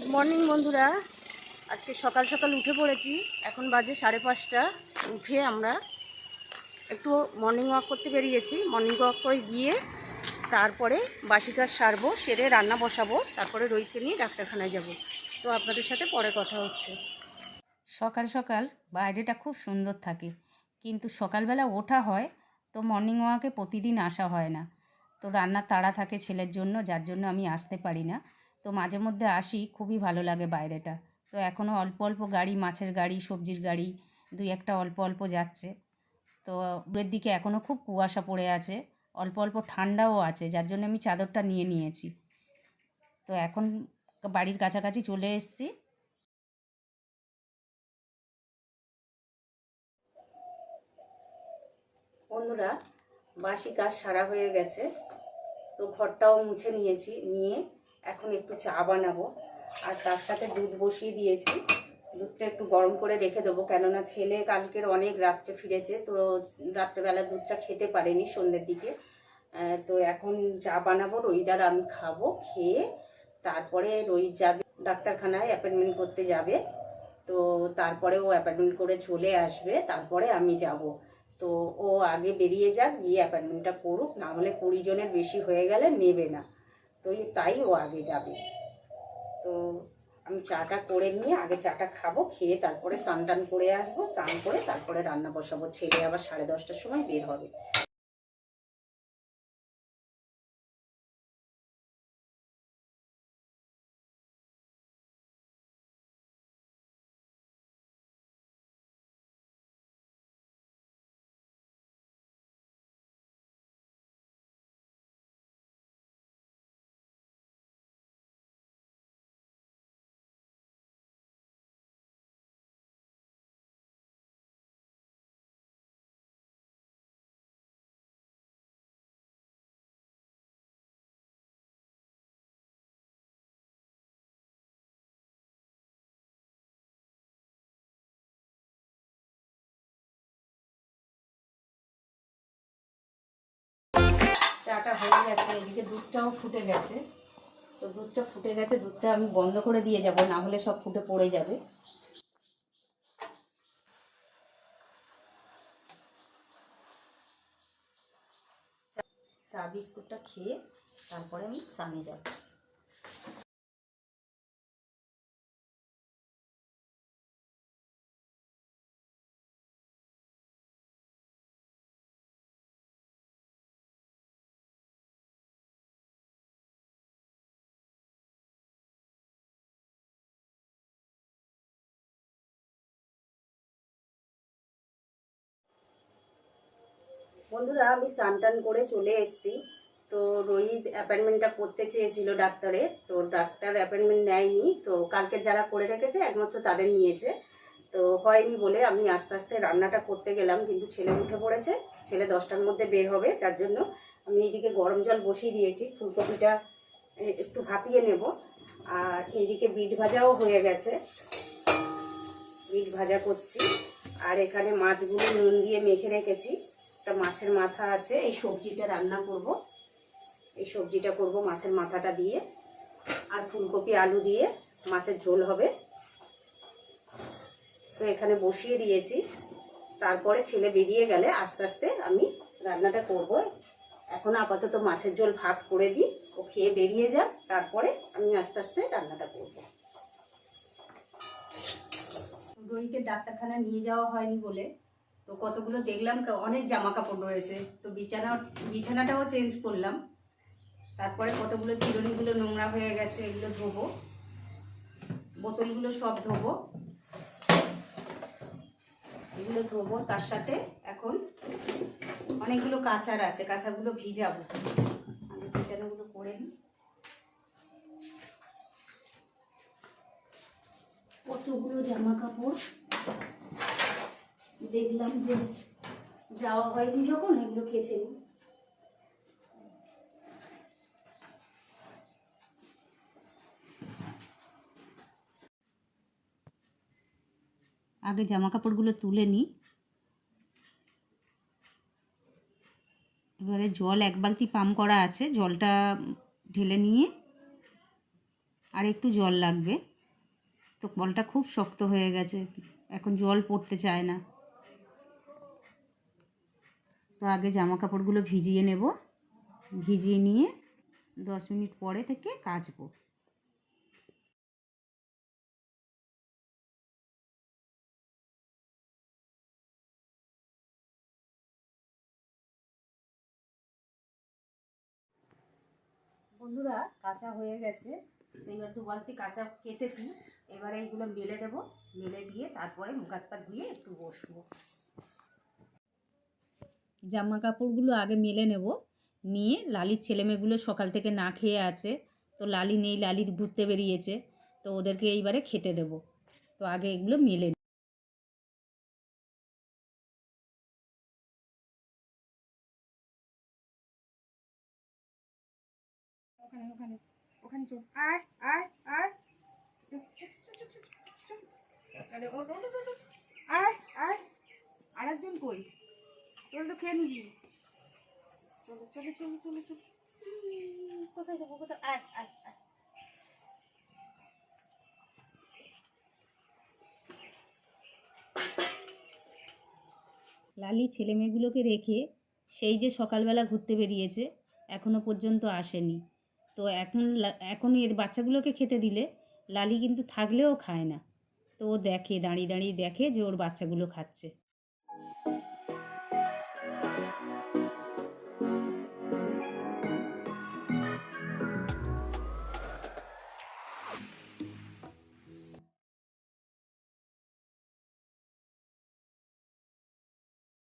Good morning বন্ধুরা। আজকে সকাল সকাল উঠে পড়েছি। এখন বাজে 5:30। উঠে আমরা একটু মর্নিং ওয়াক করতে বেরিয়েছি। মর্নিং ওয়াক করে গিয়ে তারপরে বাসি কাজ সারবো, সেরে রান্না বসাবো, তারপরে রোহিতকে নিয়ে ডাক্তারখানায় যাব। তো আপনাদের সাথে পরে কথা হচ্ছে। সকাল সকাল বাইরেটা খুব সুন্দর থাকে, কিন্তু সকালবেলা ওঠা হয় তো মর্নিং ওয়াকে প্রতিদিন আসা হয় না। তো রান্নার তাড়া থাকে ছেলের জন্য, যার জন্য আমি আসতে পারি না। তো মাঝে মধ্যে আসি, খুবই ভালো লাগে বাইরেটা। তো এখনও অল্প অল্প গাড়ি, মাছের গাড়ি, সবজির গাড়ি দুই একটা অল্প অল্প যাচ্ছে। তো দূরের দিকে এখনও খুব কুয়াশা পড়ে আছে, অল্প অল্প ঠান্ডাও আছে, যার জন্য আমি চাদরটা নিয়ে নিয়েছি। তো এখন বাড়ির কাছাকাছি চলে এসেছি। বন্ধুরা, বাসি কাজ সারা হয়ে গেছে। তো ঘরটাও মুছে নিয়েছি, নিয়ে এখন একটু চা বানাবো। আর তার সাথে দুধ বসিয়ে দিয়েছি। দুধটা একটু গরম করে রেখে দেবো, কেননা ছেলে কালকের অনেক রাত্রে ফিরেছে, তো রাত্রেবেলা দুধটা খেতে পারেনি সন্ধ্যের দিকে। তো এখন চা বানাবো, রোহিত আর আমি খাবো। খেয়ে তারপরে রোহিত যাবে ডাক্তারখানায়, অ্যাপয়েন্টমেন্ট করতে যাবে। তো তারপরে ও অ্যাপয়েন্টমেন্ট করে চলে আসবে, তারপরে আমি যাব। তো ও আগে বেরিয়ে যাক, গিয়ে অ্যাপয়েন্টমেন্টটা করুক, না হলে 20 জনের বেশি হয়ে গেলে নেবে না। তো তাই ও আগে যাবে। তো আমি চাটা করে নিয়ে আগে চাটা খাবো, খেয়ে তারপরে স্নান টান করে আসবো। স্নান করে তারপরে রান্না বসাবো। ছেলে আবার 10:30টার সময় বের হবে। চাটা হয়ে গেছে, এদিকে দুধটাও ফুটে গেছে। তো দুধটা ফুটে গেছে, দুধটা আমি বন্ধ করে দিয়ে যাব, না হলে সব ফুটে পড়ে যাবে। চা বিস্কুটটা খেয়ে তারপরে আমি স্নানে যাব। বন্ধুরা, আমি স্নান টান করে চলে এসেছি। তো রোহিত অ্যাপয়েন্টমেন্টটা করতে চেয়েছিল ডাক্তারে, তো ডাক্তার অ্যাপয়েন্টমেন্ট নেয়নি। তো কালকে যারা করে রেখেছে একমাত্র তাদের নিয়েছে। তো হয়নি বলে আমি আস্তে আস্তে রান্নাটা করতে গেলাম, কিন্তু ছেলে উঠে পড়েছে। ছেলে 10টার মধ্যে বের হবে, যার জন্য আমি এইদিকে গরম জল বসিয়ে দিয়েছি। ফুলকপিটা একটু ভাপিয়ে নেব। আর এইদিকে বিট ভাজাও হয়ে গেছে, বিট ভাজা করছি। আর এখানে মাছগুলো নুন দিয়ে মেখে রেখেছি। একটা মাছের মাথা আছে, এই সবজিটা রান্না করব। এই সবজিটা করব মাছের মাথাটা দিয়ে, আর ফুলকপি আলু দিয়ে মাছের ঝোল হবে। তো এখানে বসিয়ে দিয়েছি। তারপরে ছেলে বেরিয়ে গেলে আস্তে আস্তে আমি রান্নাটা করব। এখন আপাতত মাছের ঝোল ভাত করে দিই, ও খেয়ে বেরিয়ে যাক, তারপরে আমি আস্তে আস্তে রান্নাটা করব। রোহিতকে ডাক্তারখানা নিয়ে যাওয়া হয়নি বলে তো কতগুলো দেখলাম অনেক জামা কাপড় রয়েছে। তো বিছানাটাও চেঞ্জ করলাম। তারপরে কতগুলো চিরুনিগুলো নোংরা হয়ে গেছে, এগুলো ধোবো। বোতলগুলো সব ধোবো, এগুলো ধোবো। তার সাথে এখন অনেকগুলো কাচার আছে, কাচাগুলো ভিজাবো। আমি বিছানাগুলো করে নিই। কতগুলো জামা কাপড় দেখলাম যে যাওয়া হয়নি যখন, এগুলো কেচে নিই। আগে জামা কাপড়গুলো তুলে নিই। এবারে জল 1 বালতি পাম্প করা আছে, জলটা ঢেলে নিয়ে আর একটু জল লাগবে, তো কলটা খুব শক্ত হয়ে গেছে, এখন জল পড়তে চায় না। তো আগে জামা কাপড়গুলো ভিজিয়ে নেব, ভিজিয়ে নিয়ে 10 মিনিট পরে থেকে কাচবো। বন্ধুরা, কাঁচা হয়ে গেছে। তো এবার 2 বালতি কাঁচা কেচেছি। এবারে এইগুলো মেলে দেবো, মেলে দিয়ে তারপরে মুখ হাত পা ধুয়ে একটু বসবো। জামা কাপড়গুলো আগে মেলে নেব, নিয়ে লালির ছেলেমেয়েগুলো সকাল থেকে না খেয়ে আছে। তো লালি নেই, লালি ঘুরতে বেরিয়েছে। তো ওদেরকে এইবারে খেতে দেব। তো আগে এগুলো মেলে নিই। ওখানে ওখানে ওখানে চল, আয় আয় আয়, আয় আয়, আরেকজন কই? তোর তো খেয়ে নিবি। চলো চলো চলো চলো চলো, কোথায় যাবো, কোথায়? আয় আয় আয়। লালি ছেলেমেয়েগুলোকে রেখে সেই যে সকালবেলা ঘুরতে বেরিয়েছে, এখনও পর্যন্ত আসেনি। তো এখনই এর বাচ্চাগুলোকে খেতে দিলে লালি কিন্তু থাকলেও খায় না। তো ও দেখে, দাঁড়িয়ে দাঁড়িয়ে দেখে যে ওর বাচ্চাগুলো খাচ্ছে।